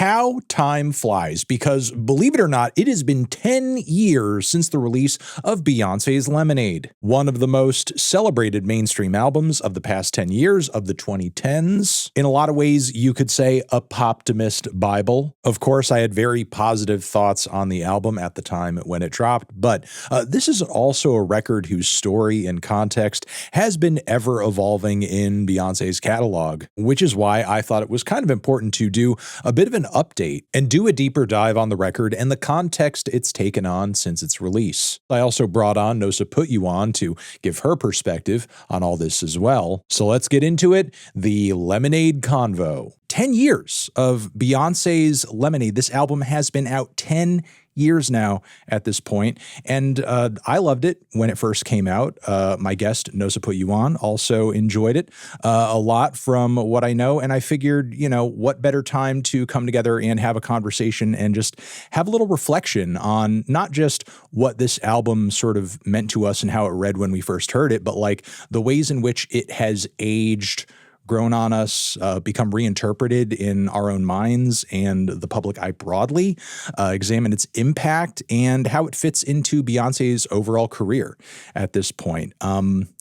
how time flies, because believe it or not, it has been 10 years since the release of Beyoncé's Lemonade, one of the most celebrated mainstream albums of the past 10 years, of the 2010s. In a lot of ways, you could say a poptimist Bible. Of course, I had very positive thoughts on the album at the time when it dropped, but this is also a record whose story and context has been ever evolving in Beyoncé's catalog, which is why I thought it was kind of important to do a bit of an update and do a deeper dive on the record and the context it's taken on since its release. I also brought on Nosa Put You On to give her perspective on all this as well. So let's get into it. The Lemonade Convo. 10 years of Beyoncé's Lemonade. This album has been out 10 years now at this point, and I loved it when it first came out. My guest, Nosa Put You On, also enjoyed it a lot from what I know, and I figured, what better time to come together and have a conversation and just have a little reflection on not just what this album sort of meant to us and how it read when we first heard it, but like the ways in which it has aged, grown on us, become reinterpreted in our own minds and the public eye broadly, examine its impact and how it fits into Beyoncé's overall career at this point.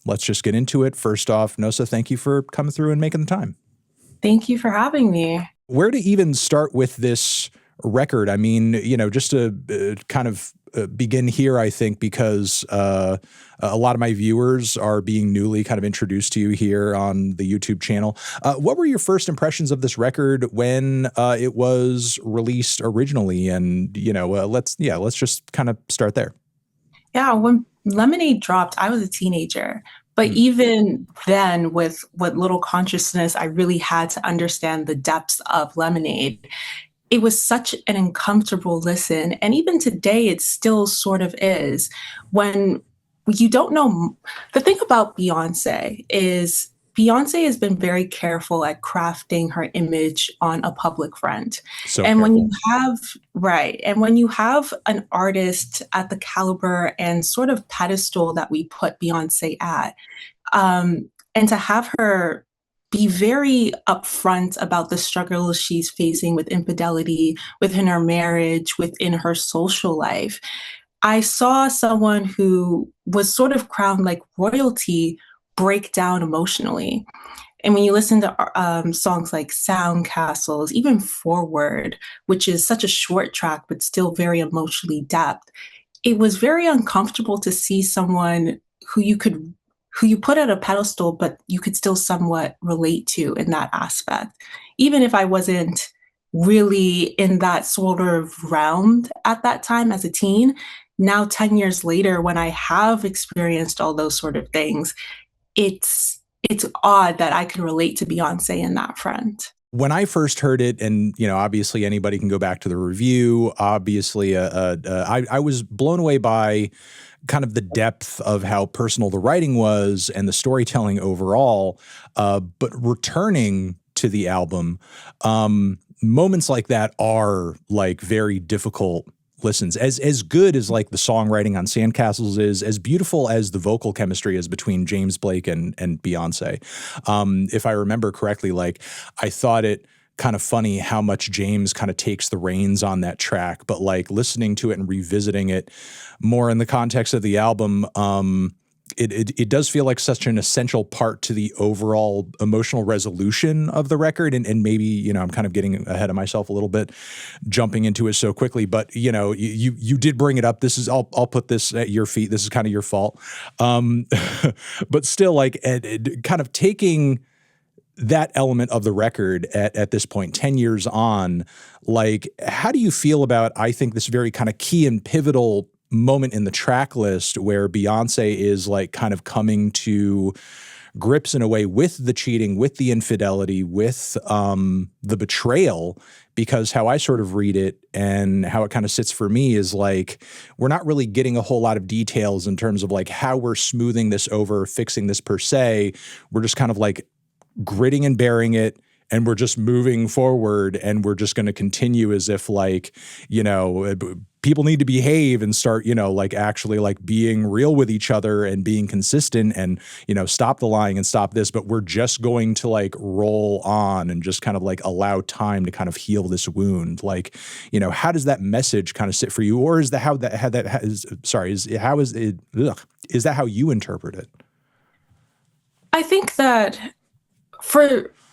Let's just get into it. First off, Nosa, thank you for coming through and making the time. Thank you for having me. Where to even start with this record? I mean, just to kind of begin here, I think, because a lot of my viewers are being newly kind of introduced to you here on the YouTube channel. What were your first impressions of this record when it was released originally? And, let's just kind of start there. Yeah, when Lemonade dropped, I was a teenager. But even then, with what little consciousness I really had to understand the depths of Lemonade, it was such an uncomfortable listen. And even today, it still sort of is. When you don't know, the thing about Beyoncé is Beyoncé has been very careful at crafting her image on a public front. So And when careful. when you have an artist at the caliber and sort of pedestal that we put Beyoncé at, and to have her be very upfront about the struggles she's facing with infidelity, within her marriage, within her social life. I saw someone who was sort of crowned like royalty break down emotionally. And when you listen to songs like Sound Castles, even Forward, which is such a short track, but still very emotionally depth, it was very uncomfortable to see someone who you put at a pedestal, but you could still somewhat relate to in that aspect. Even if I wasn't really in that sort of realm at that time as a teen, now 10 years later, when I have experienced all those sort of things, it's odd that I can relate to Beyoncé in that front. When I first heard it, and obviously anybody can go back to the review. Obviously, I was blown away by kind of the depth of how personal the writing was and the storytelling overall. But returning to the album, moments like that are like very difficult listens. As good as like the songwriting on Sandcastles is, as beautiful as the vocal chemistry is between James Blake and Beyoncé. If I remember correctly, like I thought it kind of funny how much James kind of takes the reins on that track, but like listening to it and revisiting it more in the context of the album, it does feel like such an essential part to the overall emotional resolution of the record. And maybe, I'm kind of getting ahead of myself a little bit, jumping into it so quickly, but you did bring it up. This is, I'll put this at your feet. This is kind of your fault. But still like kind of taking that element of the record at this point, 10 years on, like, how do you feel about, I think, this very kind of key and pivotal moment in the track list where Beyoncé is like kind of coming to grips in a way with the cheating, with the infidelity, with the betrayal, because how I sort of read it and how it kind of sits for me is like, we're not really getting a whole lot of details in terms of like how we're smoothing this over, fixing this per se. We're just kind of like gritting and bearing it, and we're just moving forward, and we're just going to continue as if like, people need to behave and start, like actually like being real with each other and being consistent and, stop the lying and stop this, but we're just going to like roll on and just kind of like allow time to kind of heal this wound. Like, how does that message kind of sit for you? Or is that how that is, sorry, is that how you interpret it? I think that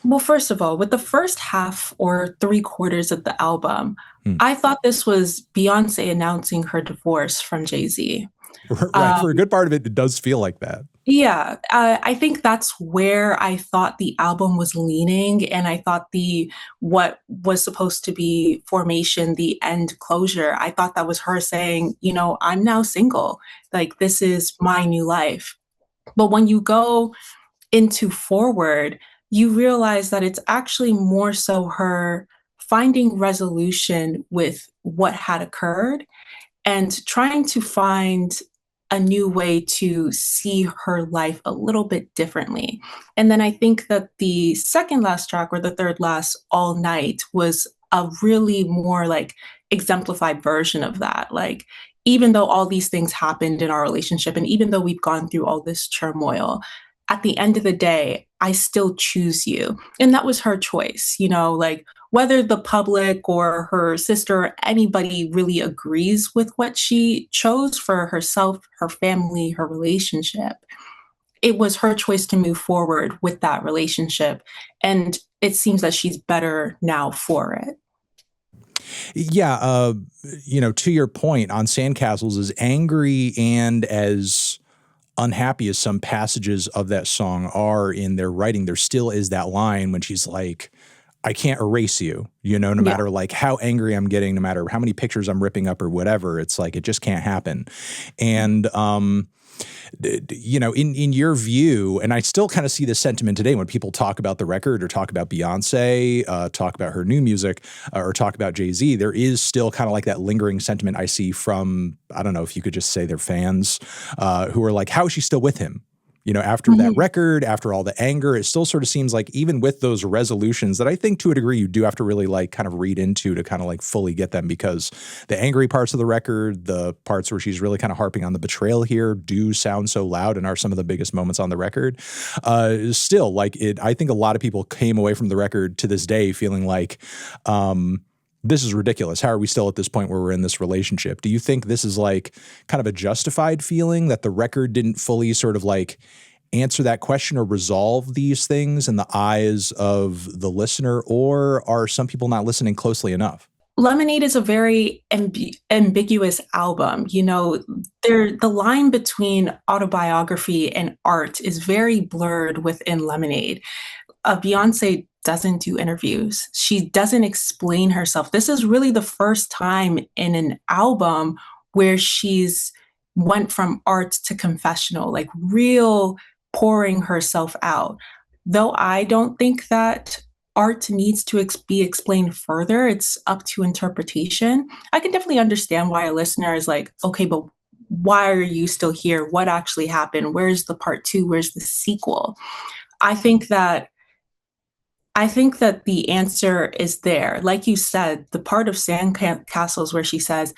well, first of all, with the first half or three-quarters of the album, Hmm. I thought this was Beyoncé announcing her divorce from Jay-Z. Right. For a good part of it, it does feel like that. Yeah, I think that's where I thought the album was leaning, and I thought what was supposed to be Formation, the end closure, I thought that was her saying, "I'm now single, like, this is my new life." But when you go into Forward, you realize that it's actually more so her finding resolution with what had occurred and trying to find a new way to see her life a little bit differently. And then I think that the second last track or the third last, All Night, was a really more like exemplified version of that. Like, even though all these things happened in our relationship, and even though we've gone through all this turmoil, at the end of the day, I still choose you. And that was her choice, like whether the public or her sister or anybody really agrees with what she chose for herself, her family, her relationship, it was her choice to move forward with that relationship. And it seems that she's better now for it. Yeah, to your point on Sandcastles, as angry and as unhappy as some passages of that song are in their writing, there still is that line when she's like, I can't erase you, no Yeah. matter like how angry I'm getting, no matter how many pictures I'm ripping up or whatever, it's like, it just can't happen. And, in your view, and I still kind of see this sentiment today when people talk about the record or talk about Beyonce, talk about her new music, or talk about Jay-Z, there is still kind of like that lingering sentiment I see from, I don't know if you could just say their fans, who are like, how is she still with him? After that Mhm. record, after all the anger, it still sort of seems like even with those resolutions that I think to a degree you do have to really like kind of read into to kind of like fully get them, because the angry parts of the record, the parts where she's really kind of harping on the betrayal here, do sound so loud and are some of the biggest moments on the record. Still, like I think a lot of people came away from the record to this day feeling like, this is ridiculous. How are we still at this point where we're in this relationship? Do you think this is like kind of a justified feeling that the record didn't fully sort of like answer that question or resolve these things in the eyes of the listener, or are some people not listening closely enough? Lemonade is a very ambiguous album. The line between autobiography and art is very blurred within Lemonade. Beyonce doesn't do interviews. She doesn't explain herself. This is really the first time in an album where she's went from art to confessional, like real pouring herself out. Though I don't think that art needs to be explained further, it's up to interpretation. I can definitely understand why a listener is like, okay, but why are you still here? What actually happened? Where's the part two? Where's the sequel? I think that I think that the answer is there. Like you said, the part of Sandcastles where she says,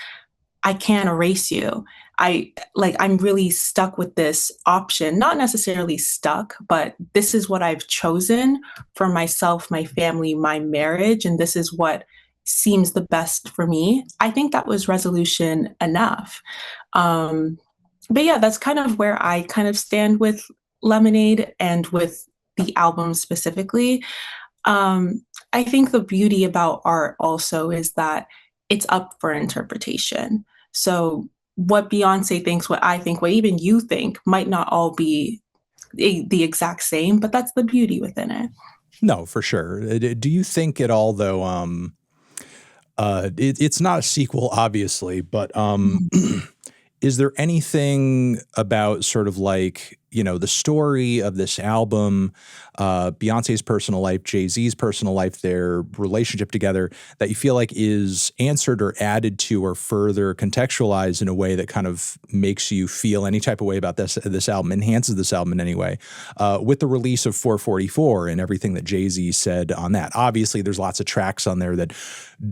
I can't erase you. I'm really stuck with this option, not necessarily stuck, but this is what I've chosen for myself, my family, my marriage, and this is what seems the best for me. I think that was resolution enough. Um, but yeah, that's kind of where I kind of stand with Lemonade and with the album specifically. I think the beauty about art also is that it's up for interpretation. So what Beyonce thinks, what I think, what even you think might not all be the exact same, but that's the beauty within it. No, for sure. Do you think at all though, it's not a sequel, obviously, but Mhm. is there anything about sort of like the story of this album, Beyonce's personal life, Jay-Z's personal life, their relationship together, that you feel like is answered or added to or further contextualized in a way that kind of makes you feel any type of way about this album, enhances this album in any way, with the release of 444 and everything that Jay-Z said on that. Obviously, there's lots of tracks on there that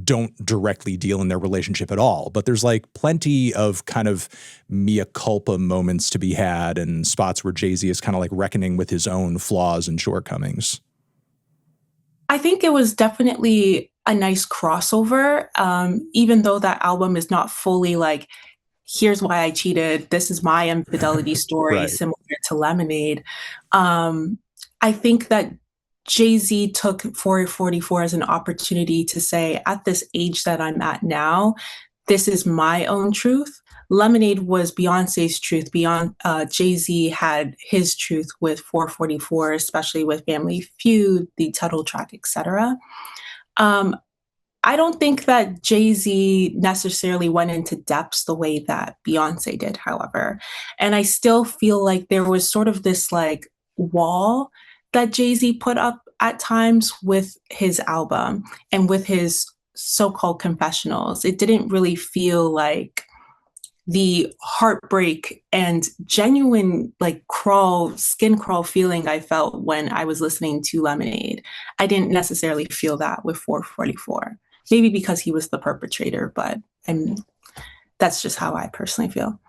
don't directly deal in their relationship at all, but there's like plenty of kind of mea culpa moments to be had and spots where Jay-Z is kind of like reckoning with his own flaws and shortcomings. I think it was definitely a nice crossover, even though that album is not fully like, here's why I cheated, this is my infidelity story, Right. similar to Lemonade. I think that Jay-Z took 444 as an opportunity to say, at this age that I'm at now, this is my own truth. Lemonade was Beyonce's truth. Beyond Jay-Z had his truth with 444, especially with Family Feud, the title track, etc. Um, I don't think that Jay-Z necessarily went into depths the way that Beyonce did, however. And I still feel like there was sort of this like wall that Jay-Z put up at times with his album and with his so-called confessionals. It didn't really feel like the heartbreak and genuine like skin crawl feeling I felt when I was listening to Lemonade. I didn't necessarily feel that with 444. Maybe because he was the perpetrator, but that's just how I personally feel.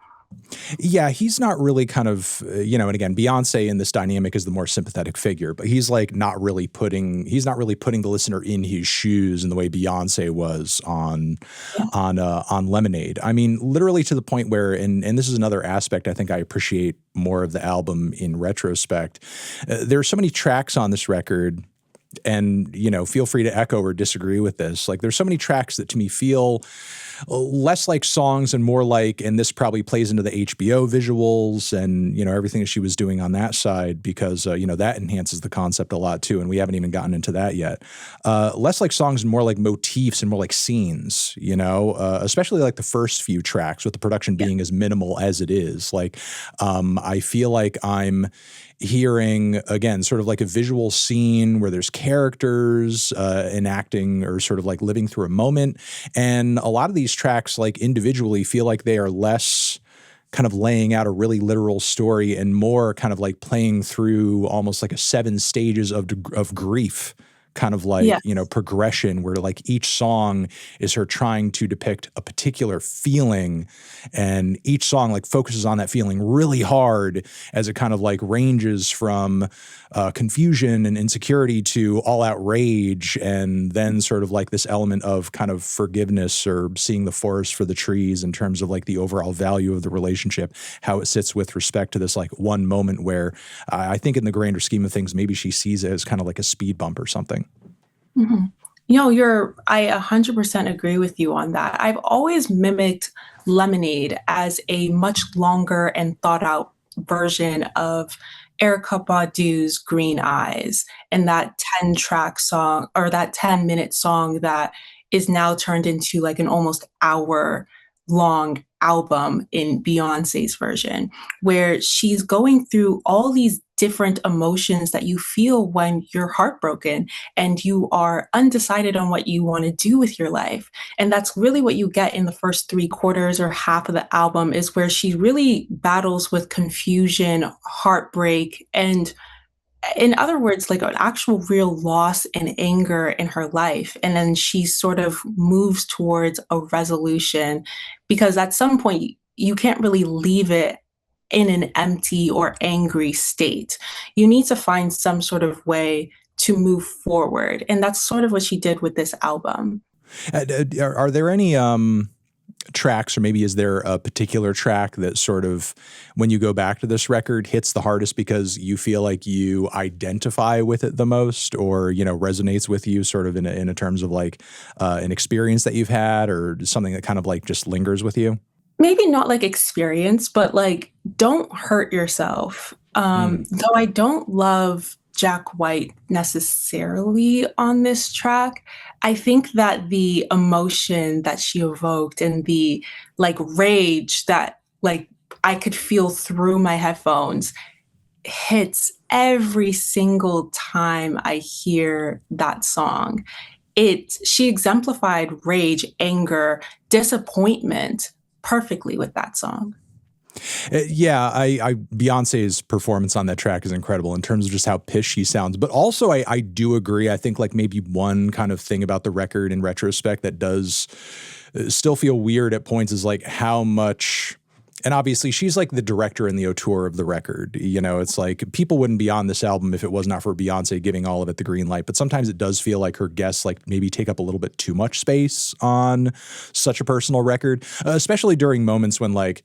Yeah, he's not really kind of, and again, Beyonce in this dynamic is the more sympathetic figure, but he's not really putting the listener in his shoes in the way Beyonce was on Yeah. on Lemonade. I mean, literally to the point where, and this is another aspect I think I appreciate more of the album in retrospect. There are so many tracks on this record, and feel free to echo or disagree with this. Like, there's so many tracks that to me feel less like songs and more like, and this probably plays into the HBO visuals and everything that she was doing on that side, because that enhances the concept a lot too, and we haven't even gotten into that yet. Less like songs and more like motifs and more like scenes, especially like the first few tracks, with the production being as minimal as it is. Like, I feel like I'm hearing, again, sort of like a visual scene where there's characters enacting or sort of like living through a moment. And a lot of these tracks, like individually, feel like they are less kind of laying out a really literal story and more kind of like playing through almost like a 7 stages of grief, kind of like, Yes. Progression, where like each song is her trying to depict a particular feeling, and each song like focuses on that feeling really hard as it kind of like ranges from confusion and insecurity to all out rage, and then sort of like this element of kind of forgiveness or seeing the forest for the trees in terms of like the overall value of the relationship, how it sits with respect to this like one moment where I think in the grander scheme of things, maybe she sees it as kind of like a speed bump or something. Mm-hmm. I 100% agree with you on that. I've always mimicked Lemonade as a much longer and thought out version of Erica Badu's Green Eyes, and that 10-track song, or that 10-minute song that is now turned into like an almost hour long album in Beyonce's version, where she's going through all these different emotions that you feel when you're heartbroken and you are undecided on what you want to do with your life. And that's really what you get in the first 3/4 or half of the album, is where she really battles with confusion, heartbreak, and in other words, like an actual real loss and anger in her life. And then she sort of moves towards a resolution, because at some point you can't really leave it in an empty or angry state. You need to find some sort of way to move forward. And that's sort of what she did with this album. Are there any tracks, or maybe is there a particular track that sort of, when you go back to this record, hits the hardest because you feel like you identify with it the most, or resonates with you sort of in a terms of like an experience that you've had, or something that kind of like just lingers with you? Maybe not like experience, but like, don't hurt yourself. Though I don't love Jack White necessarily on this track, I think that the emotion that she evoked and the like rage that like I could feel through my headphones hits every single time I hear that song. She exemplified rage, anger, disappointment perfectly with that song. Yeah, I Beyonce's performance on that track is incredible in terms of just how pissed she sounds. But also, I do agree. I think like maybe one kind of thing about the record in retrospect that does still feel weird at points is like how much. And obviously, she's like the director and the auteur of the record. You know, it's like people wouldn't be on this album if it was not for Beyonce giving all of it the green light. But sometimes it does feel like her guests like maybe take up a little bit too much space on such a personal record, especially during moments when like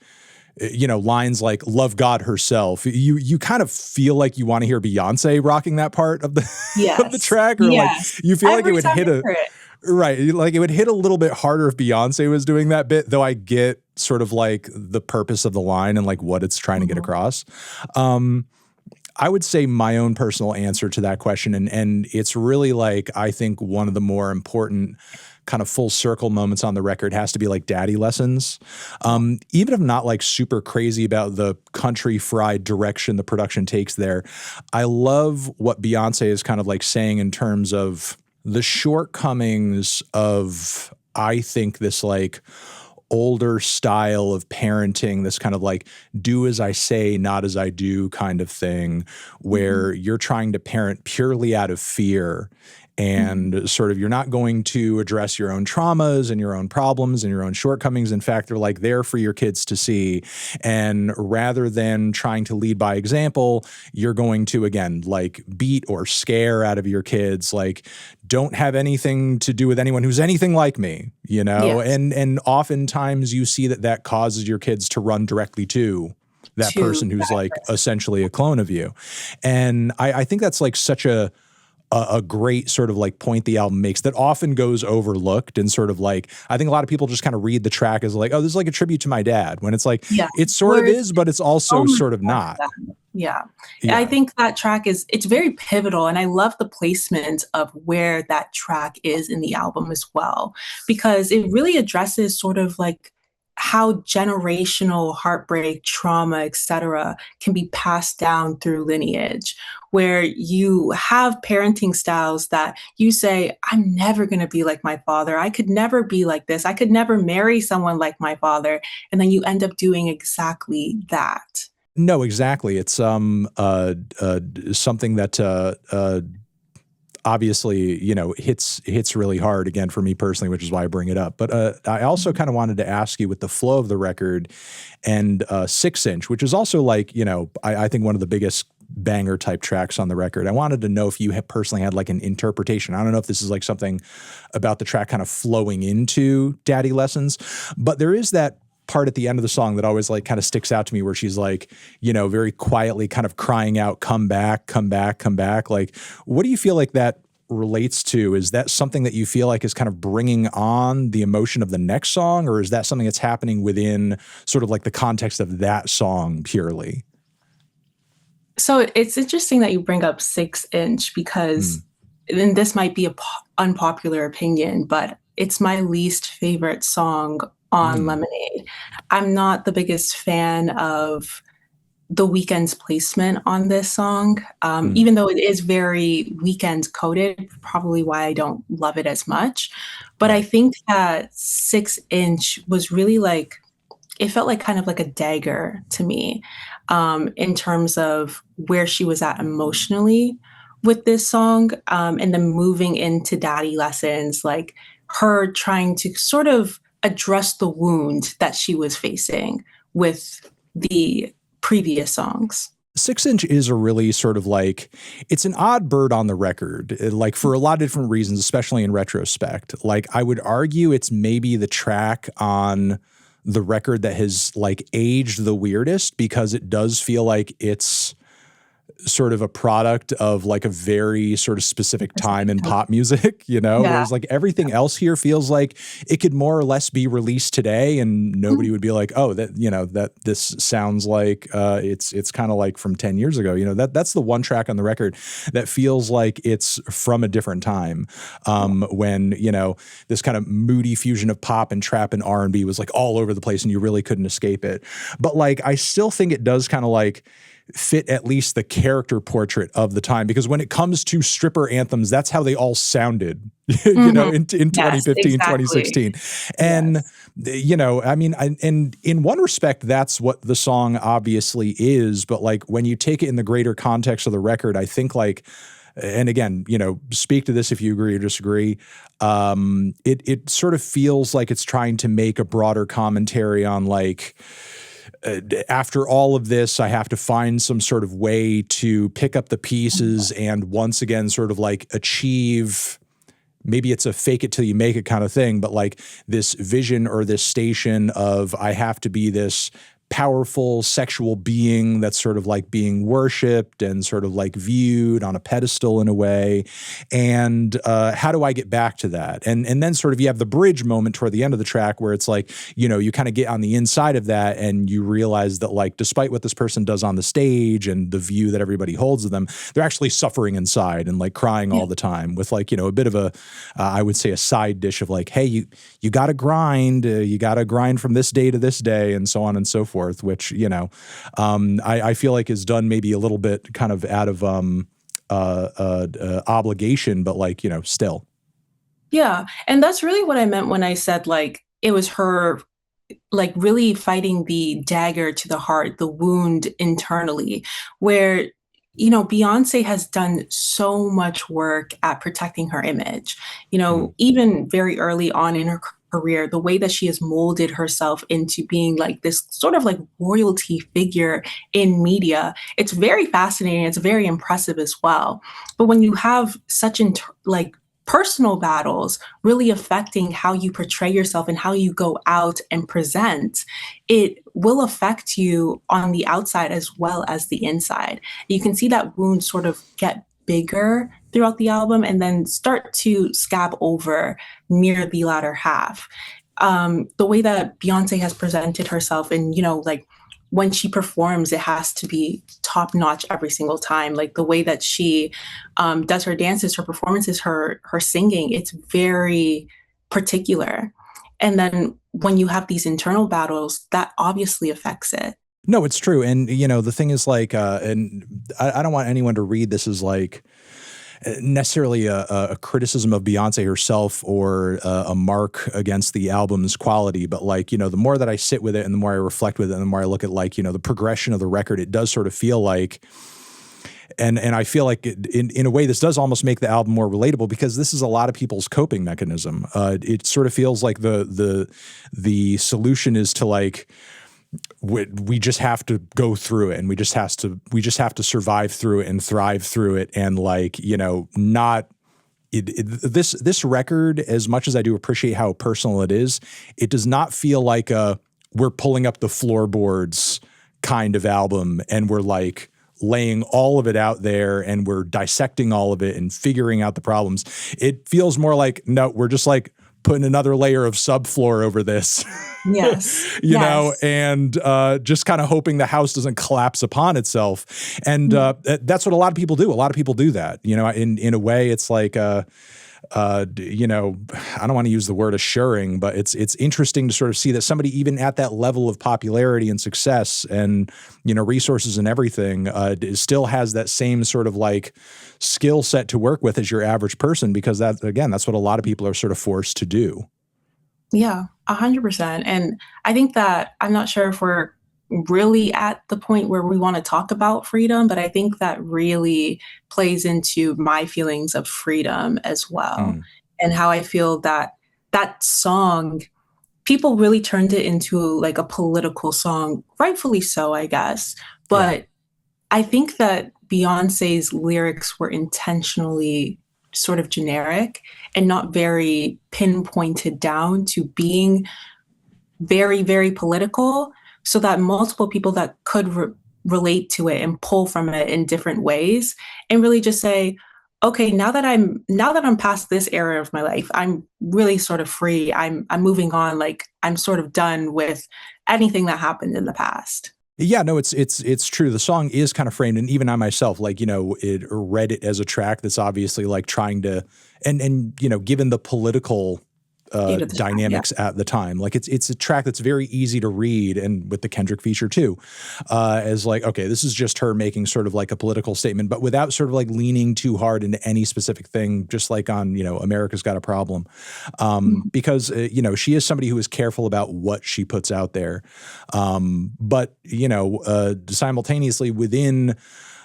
lines like "Love God herself." You kind of feel like you want to hear Beyonce rocking that part of the of the Yes. track, or like Yes. you feel like it Every would time hit I a hear it. right, like it would hit a little bit harder if Beyonce was doing that bit. Though I get sort of like the purpose of the line and like what it's trying to get Mhm. across. I would say my own personal answer to that question, and it's really like I think one of the more important kind of full circle moments on the record has to be like Daddy Lessons. Even if I'm not like super crazy about the country fried direction the production takes there, I love what Beyonce is kind of like saying in terms of the shortcomings of, I think, this like older style of parenting, this kind of like do as I say, not as I do kind of thing, Mhm. where you're trying to parent purely out of fear. Mhm. And sort of, you're not going to address your own traumas and your own problems and your own shortcomings. In fact, they're like there for your kids to see. And rather than trying to lead by example, you're going to, again, like beat or scare out of your kids. Like, don't have anything to do with anyone who's anything like me, you know? Yes. And oftentimes you see that that causes your kids to run directly to that To person who's that like person. essentially a clone of you. And I think that's like such a great sort of like point the album makes that often goes overlooked, and sort of like I think a lot of people just kind of read the track as like, oh, this is like a tribute to my dad, when it's like Yeah. it sort of Whereas is, but it's so also much sort of more not. to that. Yeah. I Yeah. think that track it's very pivotal, and I love the placement of where that track is in the album as well, because it really addresses sort of like how generational heartbreak, trauma, etc., can be passed down through lineage, where you have parenting styles that you say, I'm never going to be like my father. I could never be like this. I could never marry someone like my father. And then you end up doing exactly that. No, exactly. It's something that obviously, hits really hard again for me personally, which is why I bring it up. But I also Mhm. kind of wanted to ask you with the flow of the record and 6 Inch, which is also like, I think one of the biggest banger type tracks on the record. I wanted to know if you had personally had like an interpretation. I don't know if this is like something about the track kind of flowing into Daddy Lessons, but there is that part at the end of the song that always like kind of sticks out to me, where she's like, very quietly kind of crying out, come back, come back, come back. Like, what do you feel like that relates to? Is that something that you feel like is kind of bringing on the emotion of the next song, or is that something that's happening within sort of like the context of that song purely? So it's interesting that you bring up 6 Inch because, Mm, and this might be a unpopular opinion, but it's my least favorite song on mm, Lemonade. I'm not the biggest fan of the Weeknd's placement on this song, mm, even though it is very Weeknd coded, probably why I don't love it as much. But I right. think that 6 Inch was really like, it felt like kind of like a dagger to me, in terms of where she was at emotionally with this song, and then moving into Daddy Lessons, like her trying to sort of address the wound that she was facing with the previous songs. 6 Inch is a really sort of like, it's an odd bird on the record, like for a lot of different reasons, especially in retrospect. Like, I would argue it's maybe the track on the record that has like aged the weirdest, because it does feel like it's sort of a product of like a very sort of specific time in pop music, Yeah. whereas like everything else here feels like it could more or less be released today and nobody would be like, oh, that, that this sounds like it's kind of like from 10 years ago. That's the one track on the record that feels like it's from a different time, when, this kind of moody fusion of pop and trap and R&B was like all over the place and you really couldn't escape it. But like, I still think it does kind of like fit at least the character portrait of the time, because when it comes to stripper anthems, that's how they all sounded, Mhm. in Yes, 2015, exactly. 2016. And, Yes. I mean, and in one respect, that's what the song obviously is. But like when you take it in the greater context of the record, I think like, and again, speak to this if you agree or disagree. It sort of feels like it's trying to make a broader commentary on like, after all of this, I have to find some sort of way to pick up the pieces and once again sort of like achieve, maybe it's a fake it till you make it kind of thing, but like this vision or this station of I have to be this powerful sexual being that's sort of like being worshipped and sort of like viewed on a pedestal in a way. And how do I get back to that? And then sort of you have the bridge moment toward the end of the track where it's like, you kind of get on the inside of that and you realize that like, despite what this person does on the stage and the view that everybody holds of them, they're actually suffering inside and like crying Yeah. all the time with like, a bit of a, I would say a side dish of like, hey, you got to grind, from this day to this day and so on and so forth, which, I feel like is done maybe a little bit kind of out of obligation, but like, still. Yeah, and that's really what I meant when I said, like, it was her, like, really fighting the dagger to the heart, the wound internally, where, Beyoncé has done so much work at protecting her image. Mm. Even very early on in her career, the way that she has molded herself into being like this sort of like royalty figure in media, it's very fascinating. It's very impressive as well. But when you have such like personal battles really affecting how you portray yourself and how you go out and present, it will affect you on the outside as well as the inside. You can see that wound sort of get bigger throughout the album and then start to scab over near the latter half. The way that Beyonce has presented herself and, like when she performs, it has to be top notch every single time. Like the way that she does her dances, her performances, her singing, it's very particular. And then when you have these internal battles, that obviously affects it. No, it's true. And, the thing is like, and I don't want anyone to read this as like, necessarily a criticism of Beyonce herself or a mark against the album's quality, but like, the more that I sit with it and the more I reflect with it and the more I look at like, the progression of the record, it does sort of feel like, and I feel like in a way this does almost make the album more relatable because this is a lot of people's coping mechanism. It sort of feels like the solution is to like, we just have to go through it and we just have to survive through it and thrive through it. And like, not this record, as much as I do appreciate how personal it is, it does not feel like we're pulling up the floorboards kind of album and we're like laying all of it out there and we're dissecting all of it and figuring out the problems. It feels more like, no, we're just like putting another layer of subfloor over this. Yes. Yes. And just kind of hoping the house doesn't collapse upon itself. And that's what a lot of people do. A lot of people do that. In a way, it's like, I don't want to use the word assuring, but it's interesting to sort of see that somebody even at that level of popularity and success and, resources and everything, still has that same sort of like skill set to work with as your average person, because that's what a lot of people are sort of forced to do. Yeah, 100%. And I think that I'm not sure if we're really at the point where we want to talk about freedom, but I think that really plays into my feelings of freedom as well. Mm. And how I feel that that song, people really turned it into like a political song, rightfully so, I guess. Yeah. But I think that Beyonce's lyrics were intentionally sort of generic and not very pinpointed down to being very, very political, so that multiple people that could relate to it and pull from it in different ways and really just say, okay, now that I'm past this era of my life, I'm really sort of free. I'm moving on. Like I'm sort of done with anything that happened in the past. Yeah, no, it's true. The song is kind of framed, and even I myself, like, it read it as a track that's obviously like trying to, and given the political Eight of the time, yeah. dynamics at the time. Like it's a track that's very easy to read, and with the Kendrick feature too, as like, okay, this is just her making sort of like a political statement, but without sort of like leaning too hard into any specific thing, just like on, America's Got a Problem. Because, she is somebody who is careful about what she puts out there. But, simultaneously within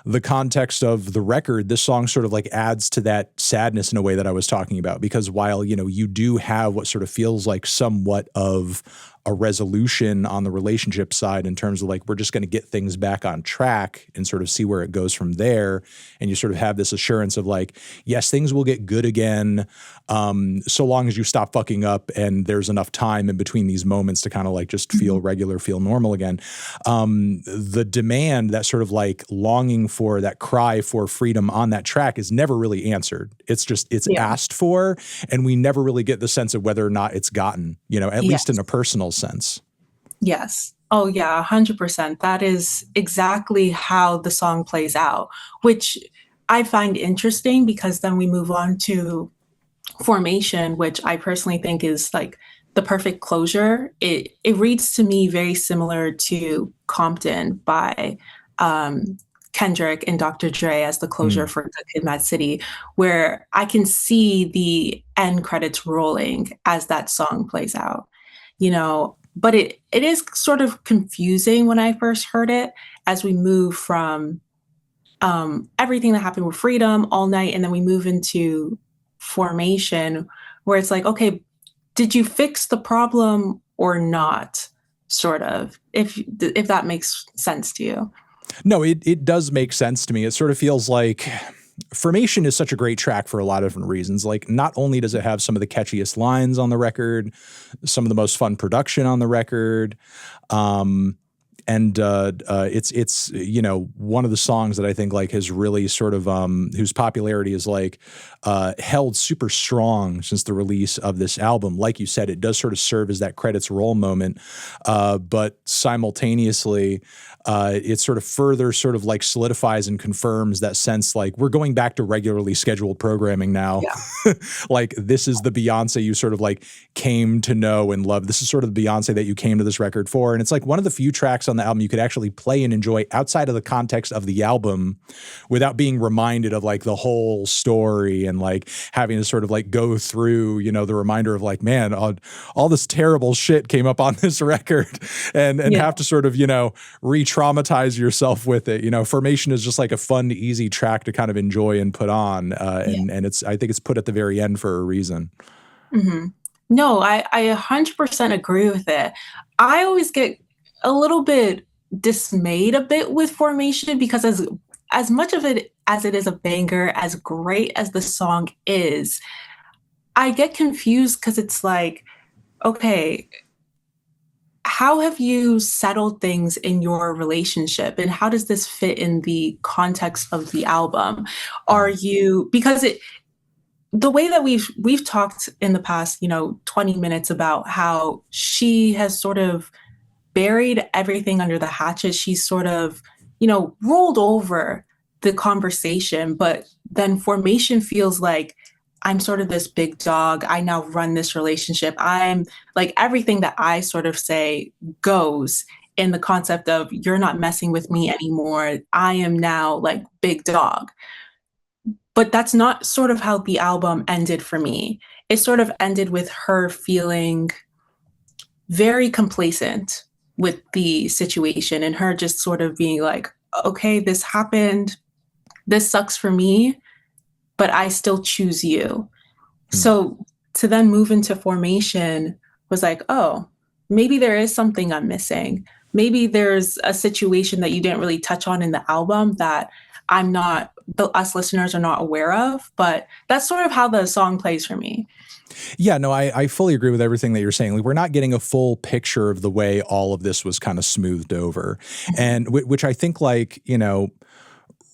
the context of the record, this song sort of like adds to that sadness in a way that I was talking about, because while, you do have what sort of feels like somewhat of a resolution on the relationship side in terms of like, we're just going to get things back on track and sort of see where it goes from there. And you sort of have this assurance of like, yes, things will get good again. So long as you stop fucking up and there's enough time in between these moments to kind of like just feel regular, feel normal again. The demand, that sort of like longing for, that cry for freedom on that track is never really answered. It's asked for, and we never really get the sense of whether or not it's gotten, at least in a personal sense. Yes. Oh yeah, 100%. That is exactly how the song plays out, which I find interesting, because then we move on to Formation, which I personally think is like the perfect closure. It reads to me very similar to Compton by Kendrick and Dr. Dre as the closure for Good Kid, Mad City, where I can see the end credits rolling as that song plays out. But it is sort of confusing when I first heard it, as we move from everything that happened with Freedom, All Night, and then we move into Formation, where it's like, okay, did you fix the problem or not? Sort of, if that makes sense to you. No, it does make sense to me. It sort of feels like Formation is such a great track for a lot of different reasons. Like, not only does it have some of the catchiest lines on the record, some of the most fun production on the record, and it's one of the songs that I think like has really sort of whose popularity is like held super strong since the release of this album. Like you said, it does sort of serve as that credits roll moment, but simultaneously it sort of further sort of like solidifies and confirms that sense like we're going back to regularly scheduled programming now. Yeah. Like, this is the Beyoncé you sort of like came to know and love. This is sort of the Beyoncé that you came to this record for. And it's like one of the few tracks on the album you could actually play and enjoy outside of the context of the album without being reminded of like the whole story and like having to sort of like go through, the reminder of like, man, all this terrible shit came up on this record, and have to sort of, re-traumatize yourself with it. Formation is just like a fun, easy track to kind of enjoy and put on. And I think it's put at the very end for a reason. Mm-hmm. No, I 100% agree with it. I always get a little bit dismayed a bit with Formation, because as much of it as it is a banger, as great as the song is, I get confused, because it's like, okay, how have you settled things in your relationship, and how does this fit in the context of the album? Are you, because the way that we've talked in the past, 20 minutes about how she has sort of buried everything under the hatches. She's sort of, rolled over the conversation, but then Formation feels like, I'm sort of this big dog. I now run this relationship. I'm like, everything that I sort of say goes, in the concept of, you're not messing with me anymore. I am now like big dog. But that's not sort of how the album ended for me. It sort of ended with her feeling very complacent with the situation, and her just sort of being like, okay, this happened. This sucks for me, but I still choose you. So to then move into Formation was like, oh, maybe there is something I'm missing. Maybe there's a situation that you didn't really touch on in the album that us listeners are not aware of, but that's sort of how the song plays for me. Yeah, no, I fully agree with everything that you're saying. Like, we're not getting a full picture of the way all of this was kind of smoothed over, and which I think like,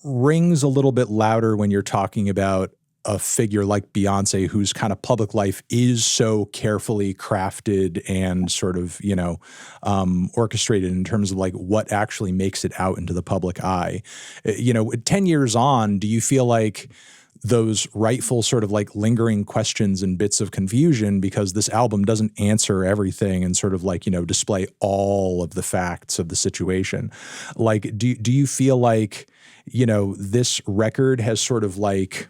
rings a little bit louder when you're talking about a figure like Beyoncé, whose kind of public life is so carefully crafted and sort of, orchestrated in terms of like what actually makes it out into the public eye. 10 years on, do you feel like those rightful sort of like lingering questions and bits of confusion, because this album doesn't answer everything and sort of like, display all of the facts of the situation. Like, do you feel like, this record has sort of like,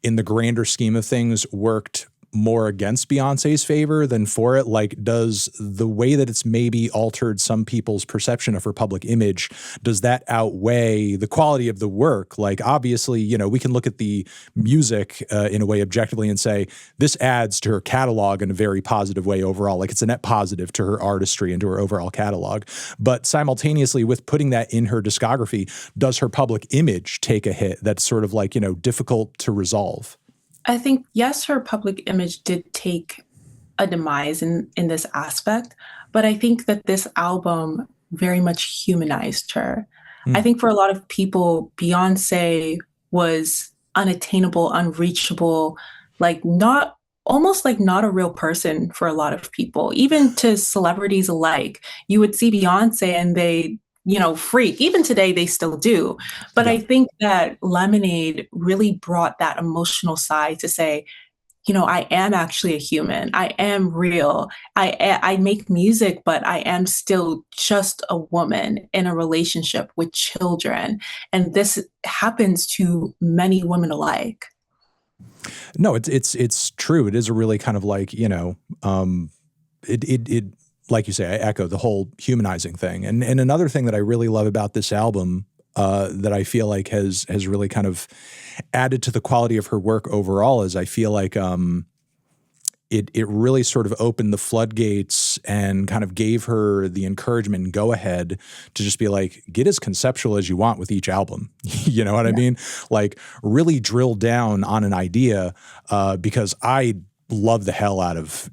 in the grander scheme of things, worked more against Beyonce's favor than for it? Like, does the way that it's maybe altered some people's perception of her public image, does that outweigh the quality of the work? Like, obviously, we can look at the music in a way objectively and say, this adds to her catalog in a very positive way overall. Like, it's a net positive to her artistry and to her overall catalog. But simultaneously with putting that in her discography, does her public image take a hit that's sort of like, difficult to resolve? I think, yes, her public image did take a demise in this aspect, but I think that this album very much humanized her. I Mm, think for a lot of people, Beyonce was unattainable, unreachable, like not almost like not a real person for a lot of people, even to celebrities alike. You would see Beyonce and they, freak. Even today, they still do. But yeah. I think that Lemonade really brought that emotional side to say, I am actually a human. I am real. I make music, but I am still just a woman in a relationship with children. And this happens to many women alike. No, it's true. It is a really kind of like, it like you say, I echo the whole humanizing thing. And another thing that I really love about this album, that I feel like has really kind of added to the quality of her work overall, is I feel like it really sort of opened the floodgates and kind of gave her the encouragement and go ahead to just be like, get as conceptual as you want with each album. You know what I mean? Like, really drill down on an idea, because I love the hell out of,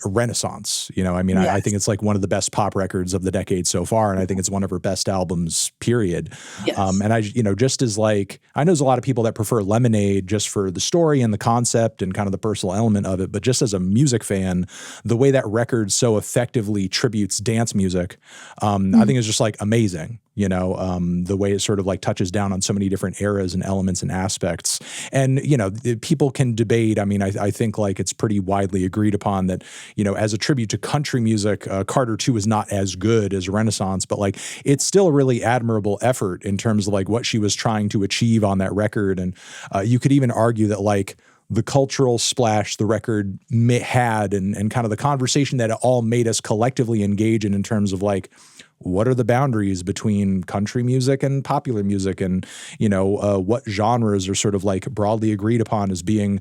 Renaissance. I mean, I think Yes. it's like one of the best pop records of the decade so far. And I think it's one of her best albums, period. Yes. And I, just as like, I know there's a lot of people that prefer Lemonade just for the story and the concept and kind of the personal element of it. But just as a music fan, the way that record so effectively tributes dance music, I think is just like amazing. The way it sort of like touches down on so many different eras and elements and aspects. And, people can debate. I mean, I think like it's pretty widely agreed upon that, as a tribute to country music, Carter 2 is not as good as Renaissance, but like it's still a really admirable effort in terms of like what she was trying to achieve on that record. And you could even argue that like the cultural splash the record had and kind of the conversation that it all made us collectively engage in terms of like, what are the boundaries between country music and popular music, and what genres are sort of like broadly agreed upon as being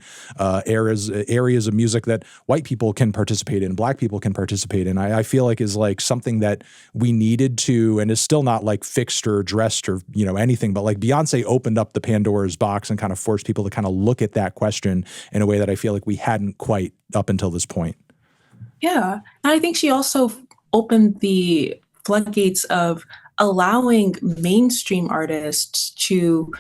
areas of music that white people can participate in, black people can participate in. I feel like is like something that we needed to, and is still not like fixed or addressed or anything, but like Beyonce opened up the Pandora's box and kind of forced people to kind of look at that question in a way that I feel like we hadn't quite up until this point. Yeah. And I think she also opened the floodgates of allowing mainstream artists to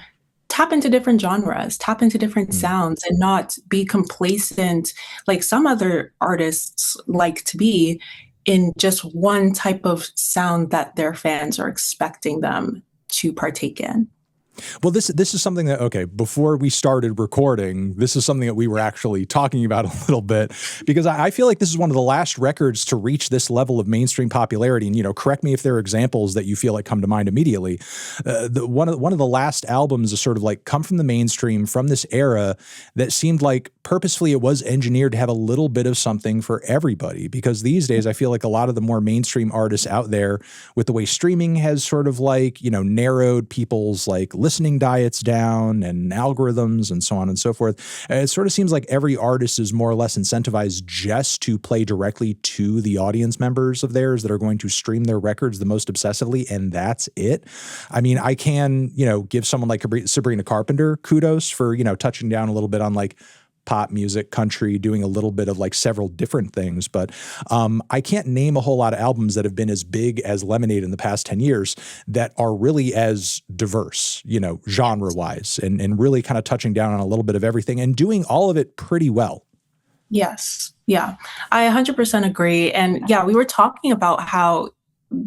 tap into different genres, tap into different Mm. sounds, and not be complacent like some other artists like to be in just one type of sound that their fans are expecting them to partake in. Well, this is something that, okay, before we started recording, this is something that we were actually talking about a little bit, because I feel like this is one of the last records to reach this level of mainstream popularity. And, correct me if there are examples that you feel like come to mind immediately. One of the last albums to sort of like come from the mainstream from this era that seemed like purposefully it was engineered to have a little bit of something for everybody. Because these days, I feel like a lot of the more mainstream artists out there, with the way streaming has sort of like, narrowed people's like listening diets down and algorithms and so on and so forth. It sort of seems like every artist is more or less incentivized just to play directly to the audience members of theirs that are going to stream their records the most obsessively, and that's it. I mean, I can, give someone like Sabrina Carpenter kudos for, touching down a little bit on like pop music, country, doing a little bit of like several different things. But I can't name a whole lot of albums that have been as big as Lemonade in the past 10 years that are really as diverse, genre wise, and really kind of touching down on a little bit of everything and doing all of it pretty well. Yes. Yeah. I 100% agree. And yeah, we were talking about how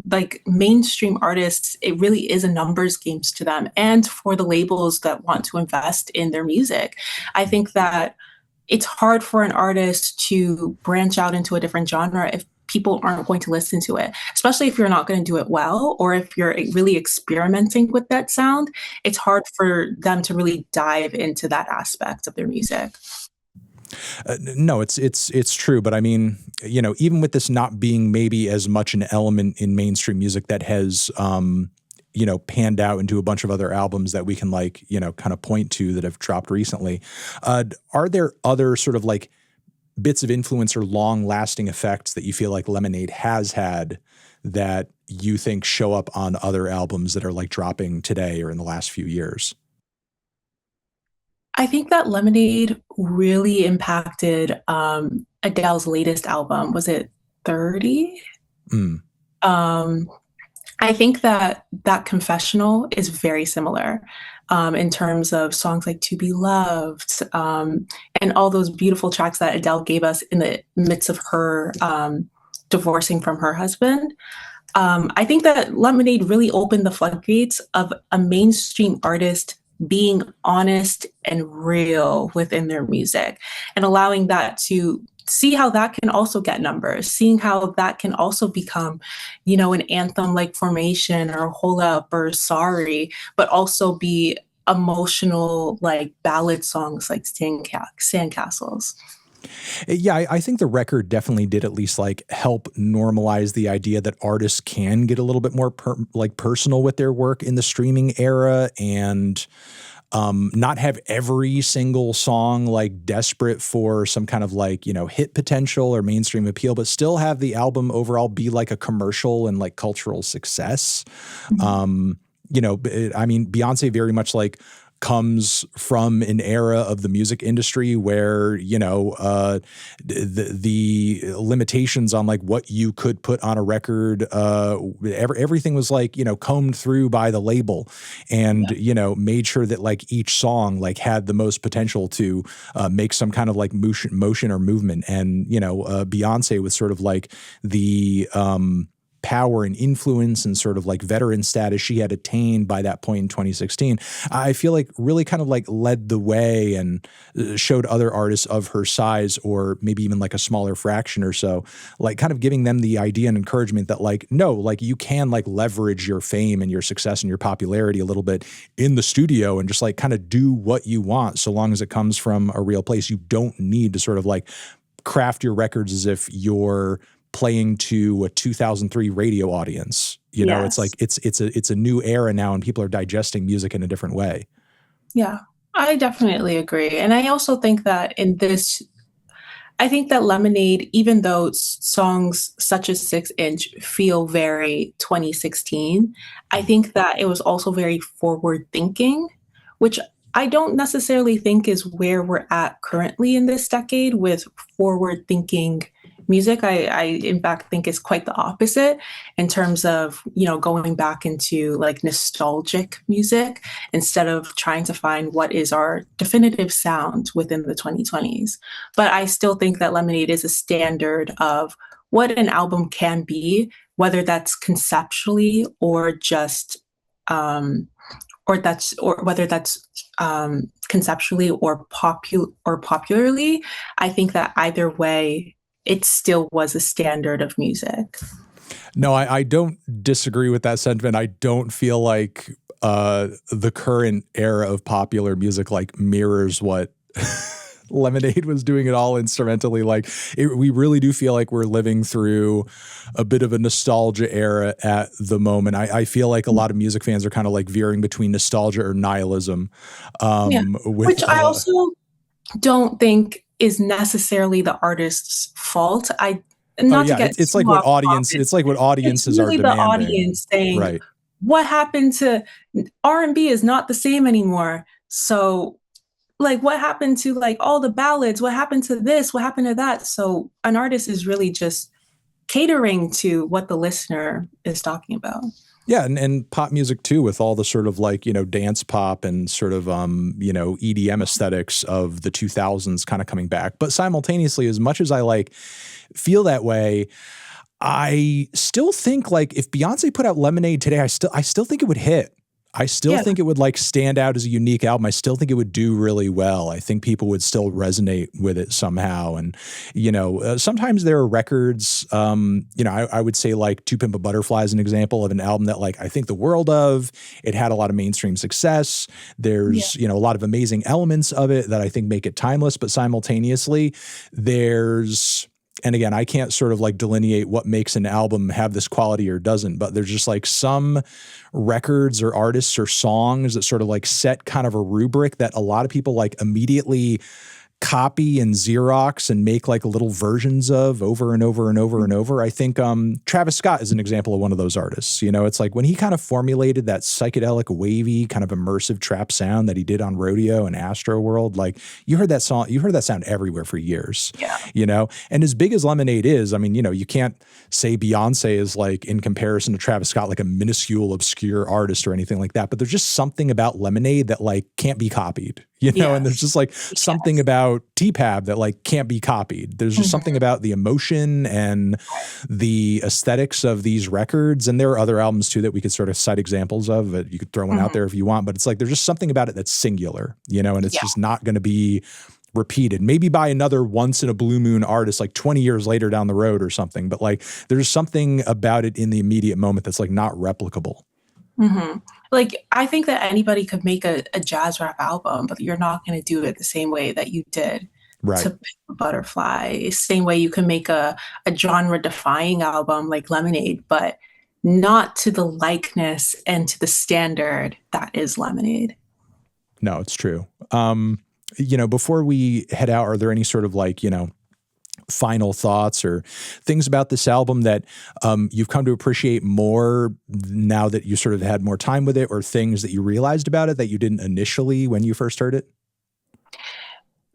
like mainstream artists, it really is a numbers games to them, and for the labels that want to invest in their music. I think that it's hard for an artist to branch out into a different genre if people aren't going to listen to it, especially if you're not going to do it well, or if you're really experimenting with that sound. It's hard for them to really dive into that aspect of their music. No, it's true, but I mean, even with this not being maybe as much an element in mainstream music that has panned out into a bunch of other albums that we can kind of point to that have dropped recently. Are there other sort of like bits of influence or long lasting effects that you feel like Lemonade has had that you think show up on other albums that are like dropping today or in the last few years? I think that Lemonade really impacted Adele's latest album. Was it 30? Mm. Um, I think that that confessional is very similar in terms of songs like To Be Loved, and all those beautiful tracks that Adele gave us in the midst of her divorcing from her husband. I think that Lemonade really opened the floodgates of a mainstream artist being honest and real within their music, and allowing that to see how that can also get numbers, seeing how that can also become, an anthem like Formation or Hold Up or Sorry, but also be emotional like ballad songs like Sandcastles. Yeah, I think the record definitely did at least like help normalize the idea that artists can get a little bit more personal with their work in the streaming era, and not have every single song like desperate for some kind of like, hit potential or mainstream appeal, but still have the album overall be like a commercial and like cultural success. I mean, Beyonce very much like comes from an era of the music industry where, the limitations on like what you could put on a record, everything was like, combed through by the label and, made sure that like each song like had the most potential to make some kind of like motion or movement. And, Beyonce was sort of like the, power and influence and sort of like veteran status she had attained by that point in 2016, I feel like really kind of like led the way and showed other artists of her size, or maybe even like a smaller fraction or so, like kind of giving them the idea and encouragement that like, no, like you can like leverage your fame and your success and your popularity a little bit in the studio and just like kind of do what you want so long as it comes from a real place. You don't need to sort of like craft your records as if you're playing to a 2003 radio audience. It's like it's a new era now, and people are digesting music in a different way. Yeah, I definitely agree. And I also think that I think that Lemonade, even though songs such as 6 Inch feel very 2016, I think that it was also very forward thinking, which I don't necessarily think is where we're at currently in this decade with forward thinking music. I in fact think is quite the opposite in terms of, going back into like nostalgic music instead of trying to find what is our definitive sound within the 2020s. But I still think that Lemonade is a standard of what an album can be, whether that's conceptually or just or whether that's conceptually or popularly. I think that either way, it still was a standard of music. No, I don't disagree with that sentiment. I don't feel like the current era of popular music like mirrors what Lemonade was doing at all instrumentally. Like we really do feel like we're living through a bit of a nostalgia era at the moment. I feel like a lot of music fans are kind of like veering between nostalgia or nihilism. Yeah, which I also don't think is necessarily the artist's fault. Oh Not to yeah, get it's too like what off audience topic. it's like what It's audiences are really the demanding. audience saying, Right. "What happened to R&B is not the same anymore." So, like, what happened to like all the ballads? What happened to this? What happened to that? So, an artist is really just catering to what the listener is talking about. Yeah, and pop music too, with all the sort of like, dance pop and sort of EDM aesthetics of the 2000s kind of coming back. But simultaneously, as much as I like feel that way, I still think like if Beyonce put out Lemonade today, I still think it would hit. I still Yeah. think it would like stand out as a unique album. I still think it would do really well. I think people would still resonate with it somehow. And, sometimes there are records, I would say like To Pimp a Butterfly is an example of an album that like I think the world of. It had a lot of mainstream success. Yeah. There's, a lot of amazing elements of it that I think make it timeless, but simultaneously there's, and again, I can't sort of like delineate what makes an album have this quality or doesn't, but there's just like some records or artists or songs that sort of like set kind of a rubric that a lot of people like immediately copy and Xerox and make like little versions of over and over and over and over. I think Travis Scott is an example of one of those artists. It's like when he kind of formulated that psychedelic, wavy, kind of immersive trap sound that he did on Rodeo and Astro World, like you heard that sound everywhere for years. Yeah. And as big as Lemonade is, I mean, you can't say Beyonce is like in comparison to Travis Scott, like a minuscule, obscure artist or anything like that. But there's just something about Lemonade that like can't be copied. And there's just like something about TPAB that like can't be copied. There's just something about the emotion and the aesthetics of these records. And there are other albums too that we could sort of cite examples of. That you could throw one out there if you want, but it's like there's just something about it that's singular, and it's just not going to be repeated, maybe by another once in a blue moon artist like 20 years later down the road or something. But like there's something about it in the immediate moment that's like not replicable. Like, I think that anybody could make a jazz rap album, but you're not going to do it the same way that you did Right. to Pimp a Butterfly. Same way you can make a genre-defying album like Lemonade, but not to the likeness and to the standard that is Lemonade. No, it's true. Before we head out, are there any sort of like, final thoughts or things about this album that you've come to appreciate more now that you sort of had more time with it, or things that you realized about it that you didn't initially when you first heard it?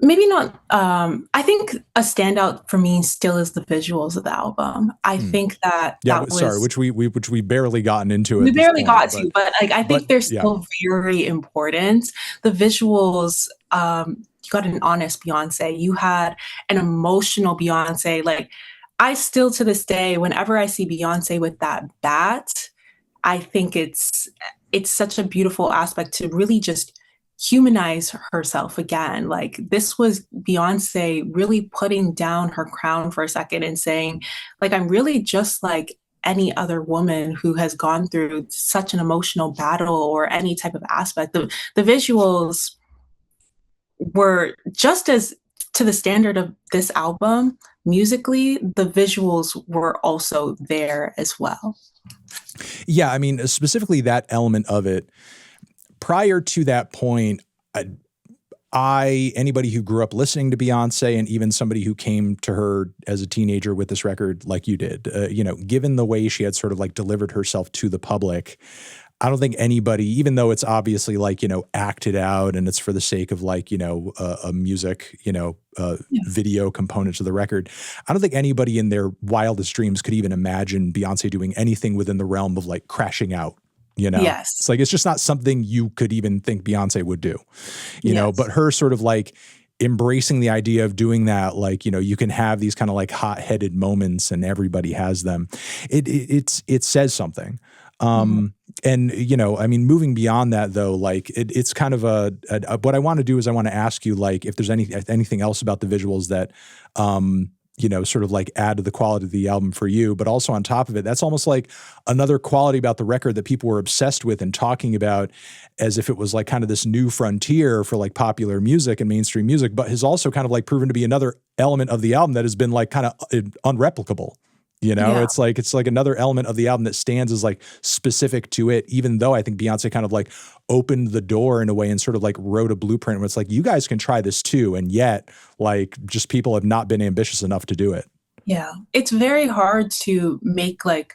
Maybe not. I think a standout for me still is the visuals of the album. I think that sorry, which we barely gotten into we at this barely point, got to, but like I think they're yeah. still very important. The visuals, you got an honest Beyonce, you had an emotional Beyonce. Like I still to this day, whenever I see Beyonce with that bat, I think it's such a beautiful aspect to really just humanize herself again. Like this was Beyonce really putting down her crown for a second and saying, like, I'm really just like any other woman who has gone through such an emotional battle or any type of aspect. The visuals were just as to the standard of this album musically, the visuals were also there as well. Yeah, I mean, specifically that element of it. Prior to that point, anybody who grew up listening to Beyonce, and even somebody who came to her as a teenager with this record like you did, given the way she had sort of like delivered herself to the public, I don't think anybody, even though it's obviously like, acted out and it's for the sake of like, a music, video component to the record, I don't think anybody in their wildest dreams could even imagine Beyonce doing anything within the realm of like crashing out. Yes. It's like, it's just not something you could even think Beyonce would do, but her sort of like embracing the idea of doing that, like, you can have these kind of like hot-headed moments and everybody has them. It says something. And, I mean, moving beyond that though, like it's kind of what I want to do is I want to ask you, like, if there's anything else about the visuals that, sort of like add to the quality of the album for you, but also on top of it, that's almost like another quality about the record that people were obsessed with and talking about as if it was like kind of this new frontier for like popular music and mainstream music, but has also kind of like proven to be another element of the album that has been like kind of unreplicable. It's like another element of the album that stands as like specific to it, even though I think Beyonce kind of like opened the door in a way and sort of like wrote a blueprint where it's like, you guys can try this too. And yet like just people have not been ambitious enough to do it. Yeah. It's very hard to make like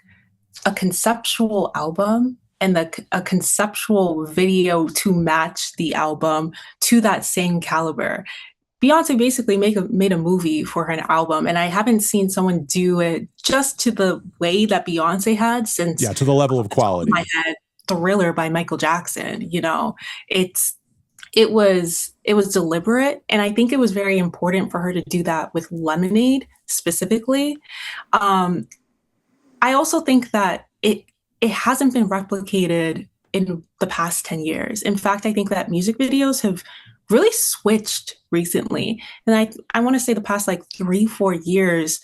a conceptual album and a conceptual video to match the album to that same caliber. Beyonce basically made a movie for her album, and I haven't seen someone do it just to the way that Beyonce had since. Yeah, to the level of quality. My head, Thriller by Michael Jackson. It was deliberate, and I think it was very important for her to do that with Lemonade specifically. I also think that it hasn't been replicated in the past 10 years. In fact, I think that music videos have really switched recently. And I want to say the past like 3, 4 years,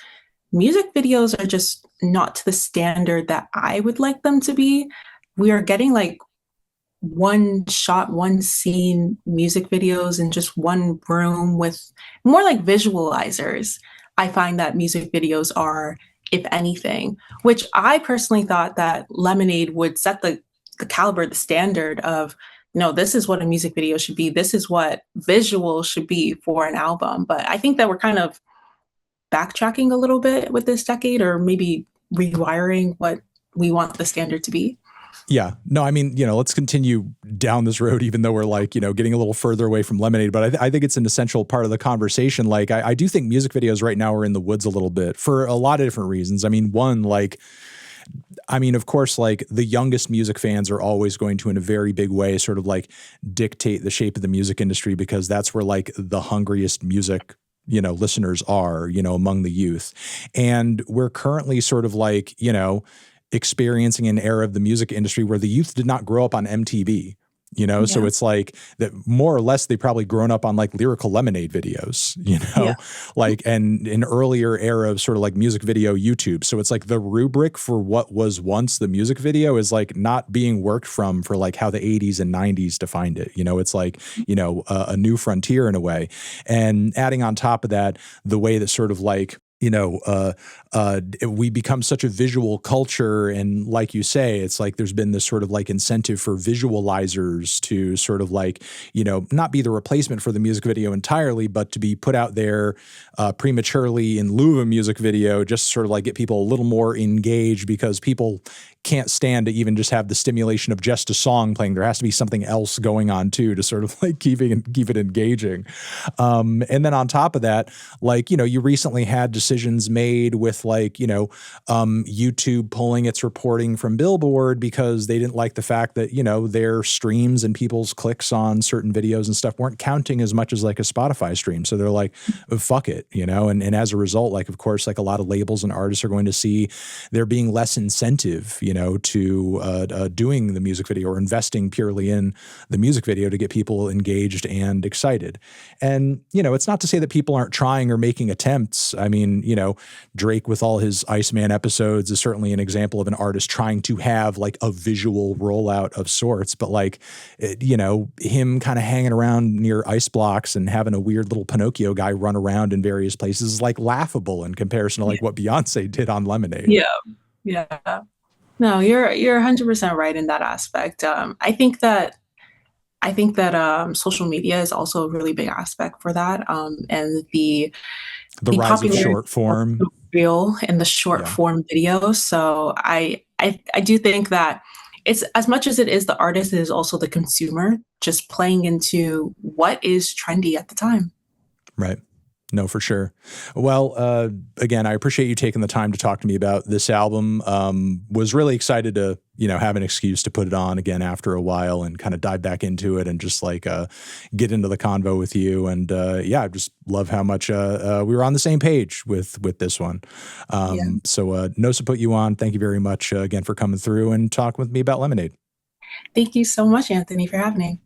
music videos are just not to the standard that I would like them to be. We are getting like one shot, one scene music videos in just one room with more like visualizers. I find that music videos are, if anything, which I personally thought that Lemonade would set the caliber, the standard of, no, this is what a music video should be. This is what visual should be for an album. But I think that we're kind of backtracking a little bit with this decade, or maybe rewiring what we want the standard to be. Yeah. No, I mean, let's continue down this road, even though we're like, getting a little further away from Lemonade. But I think it's an essential part of the conversation. Like, I do think music videos right now are in the woods a little bit for a lot of different reasons. I mean, one, like, of course, like the youngest music fans are always going to, in a very big way, sort of like dictate the shape of the music industry because that's where like the hungriest music listeners are, among the youth. And we're currently sort of like, experiencing an era of the music industry where the youth did not grow up on MTV. So Yeah. it's like that more or less they probably grown up on like Lyrical Lemonade videos, Yeah. like and an earlier era of sort of like music video YouTube. So it's like the rubric for what was once the music video is like not being worked from for like how the 80s and 90s defined it. It's like, a new frontier in a way. And adding on top of that, the way that sort of like, we become such a visual culture. And like you say, it's like there's been this sort of like incentive for visualizers to sort of like, not be the replacement for the music video entirely, but to be put out there prematurely in lieu of a music video, just sort of like get people a little more engaged because people can't stand to even just have the stimulation of just a song playing. There has to be something else going on too to sort of like keep it engaging. And then on top of that, like, you recently had decisions made with like, YouTube pulling its reporting from Billboard because they didn't like the fact that, their streams and people's clicks on certain videos and stuff weren't counting as much as like a Spotify stream. So they're like, fuck it, and as a result, like, of course, like a lot of labels and artists are going to see there being less incentive, to doing the music video or investing purely in the music video to get people engaged and excited. And, it's not to say that people aren't trying or making attempts. I mean, Drake with all his Iceman episodes is certainly an example of an artist trying to have like a visual rollout of sorts, but like, him kind of hanging around near ice blocks and having a weird little Pinocchio guy run around in various places is like laughable in comparison to like what Beyonce did on Lemonade. Yeah. Yeah. No, you're 100% right in that aspect. I think that social media is also a really big aspect for that, and The the rise of popularity short of form. the reel and the short Yeah. form videos. So I do think that it's, as much as it is the artist, it is also the consumer just playing into what is trendy at the time. Right. No, for sure. Well, again, I appreciate you taking the time to talk to me about this album. Was really excited to, have an excuse to put it on again after a while and kind of dive back into it and just like get into the convo with you. And yeah, I just love how much we were on the same page with this one. Yeah. So Nosa put you on. Thank you very much again for coming through and talking with me about Lemonade. Thank you so much, Anthony, for having me.